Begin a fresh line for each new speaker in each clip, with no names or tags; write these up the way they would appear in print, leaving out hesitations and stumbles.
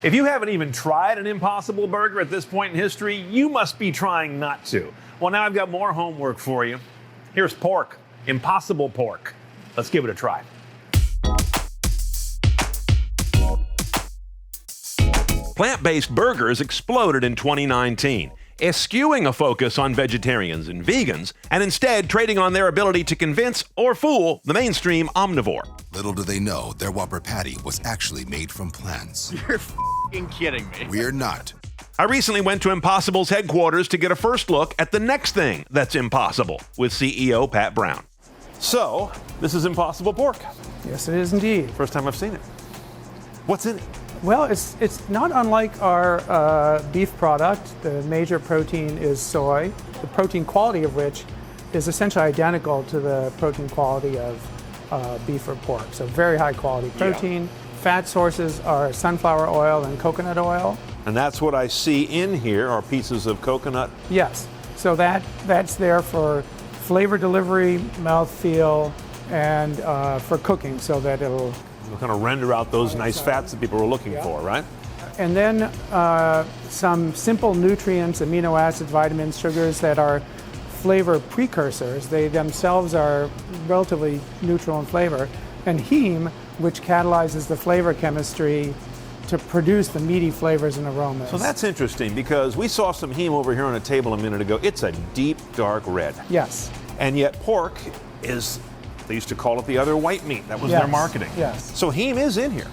If you haven't even tried an Impossible Burger at this point in history, you must be trying not to. Well, now I've got more homework for you. Here's pork, Impossible Pork. Let's give it a try. Plant-based burgers exploded in 2019, eschewing a focus on vegetarians and vegans, and instead trading on their ability to convince or fool the mainstream omnivore.
Little do they know, their Whopper patty was actually made from plants.
You're f***ing kidding me.
We're not.
I recently went to Impossible's headquarters to get a first look at the next thing that's impossible with CEO Pat Brown. So, this is Impossible Pork.
Yes, it is indeed.
First time I've seen it. What's in it?
Well, it's not unlike our beef product. The major protein is soy, the protein quality of which is essentially identical to the protein quality of beef or pork. So very high quality protein. Yeah. Fat sources are sunflower oil and coconut oil.
And that's what I see in here are pieces of coconut.
Yes. So that's there for flavor delivery, mouthfeel, and for cooking so that it'll
kind of render out those nice fats that people are looking for, right?
And then some simple nutrients, amino acids, vitamins, sugars that are flavor precursors. They themselves are relatively neutral in flavor. And heme, which catalyzes the flavor chemistry to produce the meaty flavors and aromas.
So that's interesting because we saw some heme over here on a table a minute ago. It's a deep, dark red.
Yes.
And yet pork is, they used to call it the other white meat. That was their marketing.
Yes.
So heme is in here.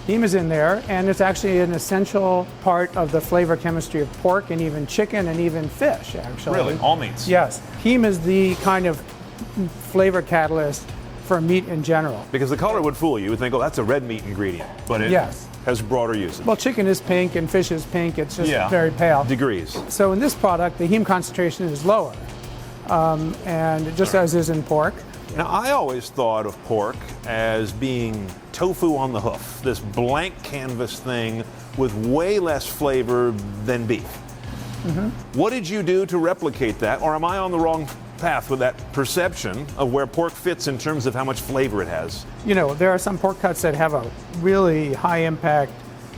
Heme is in there, and it's actually an essential part of the flavor chemistry of pork and even chicken and even fish, actually.
Really? All meats?
Yes. Heme is the kind of flavor catalyst for meat in general.
Because the color would fool you. You would think, oh, that's a red meat ingredient. But it has broader uses.
Well, chicken is pink and fish is pink. It's just very pale.
Degrees.
So in this product, the heme concentration is lower, and just as is in pork.
Now, I always thought of pork as being tofu on the hoof, this blank canvas thing with way less flavor than beef. Mm-hmm. What did you do to replicate that, or am I on the wrong path with that perception of where pork fits in terms of how much flavor it has?
You know, there are some pork cuts that have a really high impact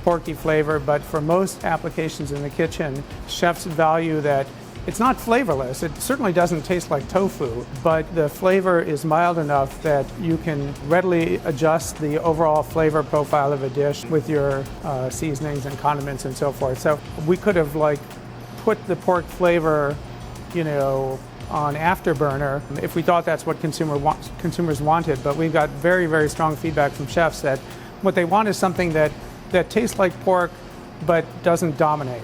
porky flavor, but for most applications in the kitchen, chefs value that it's not flavorless. It certainly doesn't taste like tofu, but the flavor is mild enough that you can readily adjust the overall flavor profile of a dish with your seasonings and condiments and so forth. So we could have put the pork flavor, on afterburner if we thought that's what consumers wanted. But we've got very, very strong feedback from chefs that what they want is something that tastes like pork but doesn't dominate.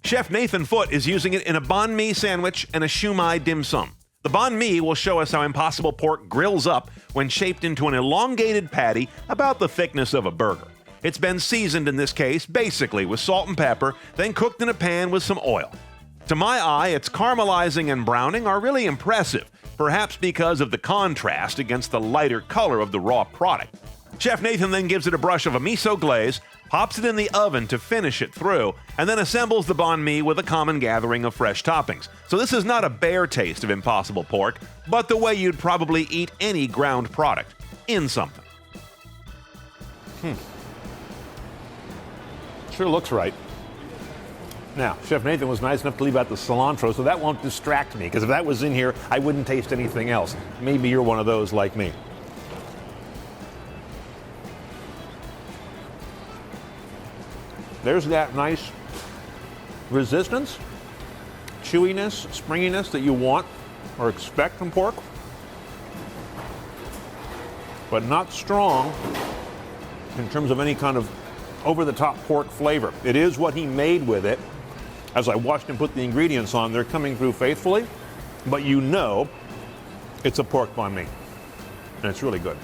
Chef Nathan Foote is using it in a banh mi sandwich and a shumai dim sum. The banh mi will show us how Impossible Pork grills up when shaped into an elongated patty about the thickness of a burger. It's been seasoned in this case basically with salt and pepper, then cooked in a pan with some oil. To my eye, its caramelizing and browning are really impressive, perhaps because of the contrast against the lighter color of the raw product. Chef Nathan then gives it a brush of a miso glaze, pops it in the oven to finish it through, and then assembles the banh mi with a common gathering of fresh toppings. So this is not a bare taste of Impossible Pork, but the way you'd probably eat any ground product, in something. Sure looks right. Now, Chef Nathan was nice enough to leave out the cilantro, so that won't distract me, because if that was in here, I wouldn't taste anything else. Maybe you're one of those like me. There's that nice resistance, chewiness, springiness that you want or expect from pork, but not strong in terms of any kind of over-the-top pork flavor. It is what he made with it. As I watched him put the ingredients on, they're coming through faithfully, but it's a pork banh mi, and it's really good.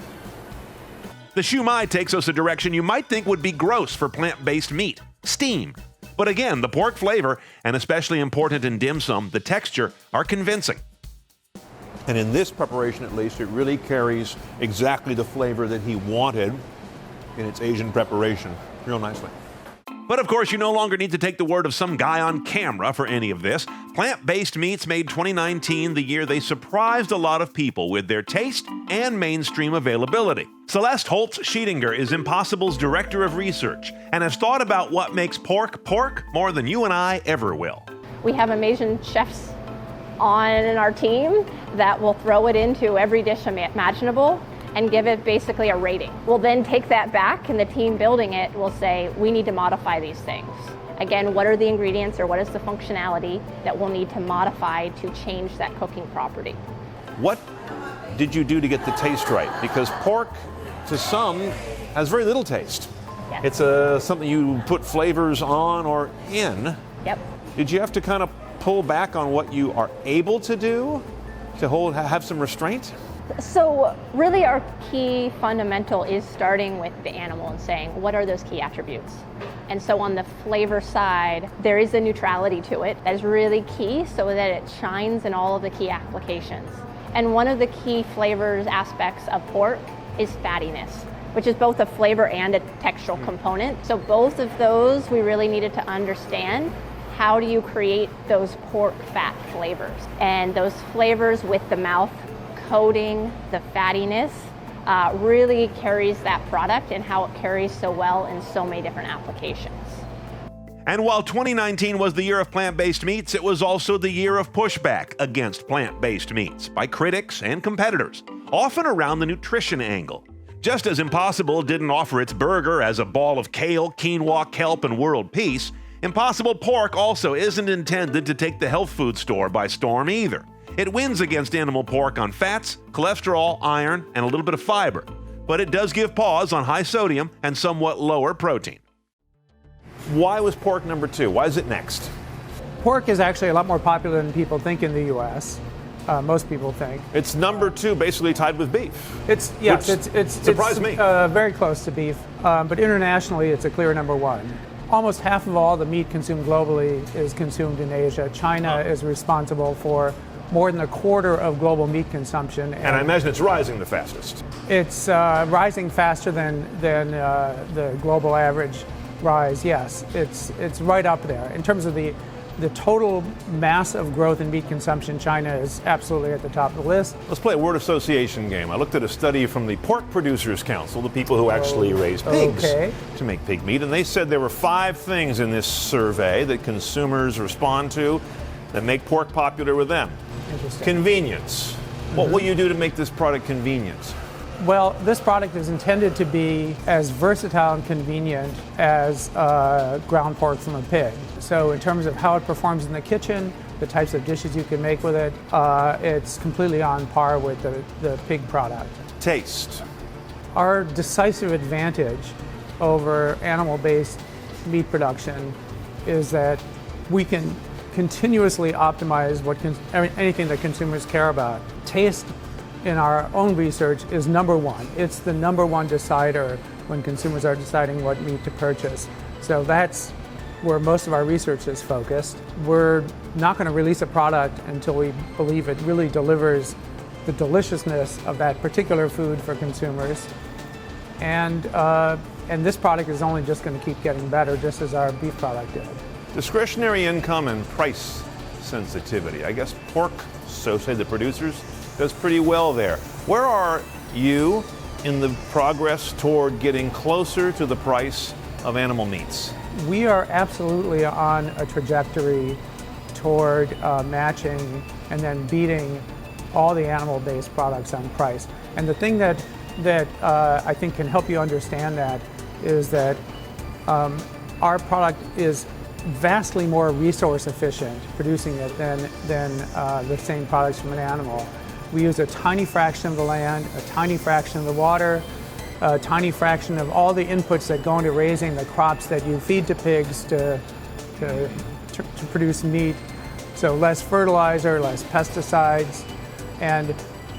The shumai takes us a direction you might think would be gross for plant-based meat, steamed. But again, the pork flavor, and especially important in dim sum, the texture, are convincing. And in this preparation at least, it really carries exactly the flavor that he wanted in its Asian preparation real nicely. But of course, you no longer need to take the word of some guy on camera for any of this. Plant-based meats made 2019 the year they surprised a lot of people with their taste and mainstream availability. Celeste Holtz-Schiedinger is Impossible's Director of Research and has thought about what makes pork pork more than you and I ever will.
We have amazing chefs on our team that will throw it into every dish imaginable and give it basically a rating. We'll then take that back, and the team building it will say, we need to modify these things. Again, what are the ingredients or what is the functionality that we'll need to modify to change that cooking property?
What did you do to get the taste right? Because pork, to some, has very little taste.
Yes.
It's something you put flavors on or in.
Yep.
Did you have to kind of pull back on what you are able to do to have some restraint?
So really our key fundamental is starting with the animal and saying, what are those key attributes? And so on the flavor side, there is a neutrality to it that is really key so that it shines in all of the key applications. And one of the key flavors aspects of pork is fattiness, which is both a flavor and a textural component. So both of those we really needed to understand. How do you create those pork fat flavors? And those flavors with the mouth coating, the fattiness, really carries that product and how it carries so well in so many different applications.
And while 2019 was the year of plant-based meats, it was also the year of pushback against plant-based meats by critics and competitors, often around the nutrition angle. Just as Impossible didn't offer its burger as a ball of kale, quinoa, kelp, and world peace, Impossible Pork also isn't intended to take the health food store by storm either. It wins against animal pork on fats, cholesterol, iron, and a little bit of fiber, but it does give pause on high sodium and somewhat lower protein. Why was pork number 2? Why is it next?
Pork is actually a lot more popular than people think in the U.S. Most people think.
It's number 2, basically tied with beef.
It's
surprised me.
Very close to beef, but internationally it's a clear number 1. Almost half of all the meat consumed globally is consumed in Asia. China is responsible for more than a quarter of global meat consumption.
And I imagine it's rising the fastest.
It's rising faster than the global average rise, yes. It's right up there. In terms of the total mass of growth in meat consumption, China is absolutely at the top of the list.
Let's play a word association game. I looked at a study from the Pork Producers Council, the people who actually raise pigs to make pig meat, and they said there were 5 things in this survey that consumers respond to that make pork popular with them.
Interesting.
Convenience. What will you do to make this product convenient?
Well, this product is intended to be as versatile and convenient as ground pork from a pig. So in terms of how it performs in the kitchen, the types of dishes you can make with it, it's completely on par with the pig product.
Taste.
Our decisive advantage over animal-based meat production is that we can continuously optimize anything that consumers care about. Taste, in our own research, is number 1. It's the number 1 decider when consumers are deciding what meat to purchase. So that's where most of our research is focused. We're not going to release a product until we believe it really delivers the deliciousness of that particular food for consumers. And this product is only just going to keep getting better, just as our beef product did.
Discretionary income and price sensitivity. I guess pork, so say the producers, does pretty well there. Where are you in the progress toward getting closer to the price of animal meats?
We are absolutely on a trajectory toward matching and then beating all the animal-based products on price. And the thing that I think can help you understand that is that our product is vastly more resource efficient producing it than the same products from an animal. We use a tiny fraction of the land, a tiny fraction of the water, a tiny fraction of all the inputs that go into raising the crops that you feed to pigs to produce meat. So less fertilizer, less pesticides, and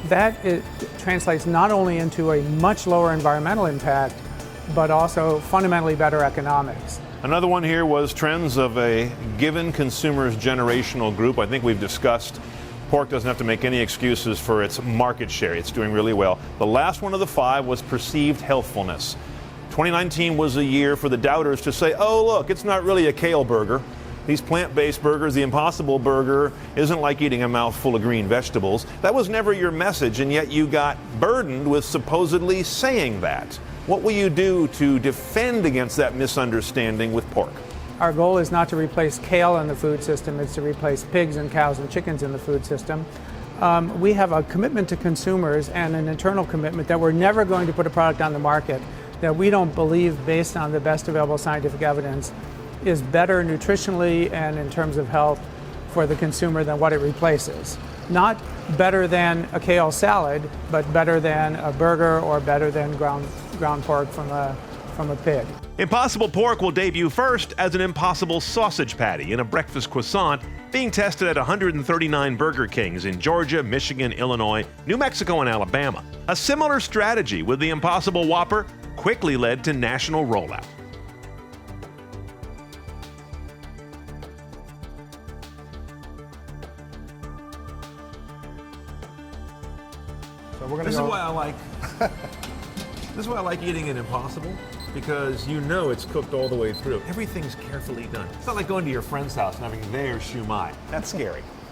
that translates not only into a much lower environmental impact, but also fundamentally better economics.
Another one here was trends of a given consumer's generational group. I think we've discussed pork doesn't have to make any excuses for its market share. It's doing really well. The last one of the 5 was perceived healthfulness. 2019 was a year for the doubters to say, oh, look, it's not really a kale burger. These plant-based burgers, the Impossible Burger, isn't like eating a mouthful of green vegetables. That was never your message, and yet you got burdened with supposedly saying that. What will you do to defend against that misunderstanding with pork?
Our goal is not to replace kale in the food system, it's to replace pigs and cows and chickens in the food system. We have a commitment to consumers and an internal commitment that we're never going to put a product on the market that we don't believe, based on the best available scientific evidence, is better nutritionally and in terms of health for the consumer than what it replaces. Not better than a kale salad, but better than a burger or better than ground pork from a pig.
Impossible Pork will debut first as an Impossible sausage patty in a breakfast croissant, being tested at 139 Burger Kings in Georgia, Michigan, Illinois, New Mexico, and Alabama. A similar strategy with the Impossible Whopper quickly led to national rollout.
So we're gonna
This
go.
is why I like. This is why I like eating an Impossible, because you know it's cooked all the way through. Everything's carefully done. It's not like going to your friend's house and having their shumai. That's scary.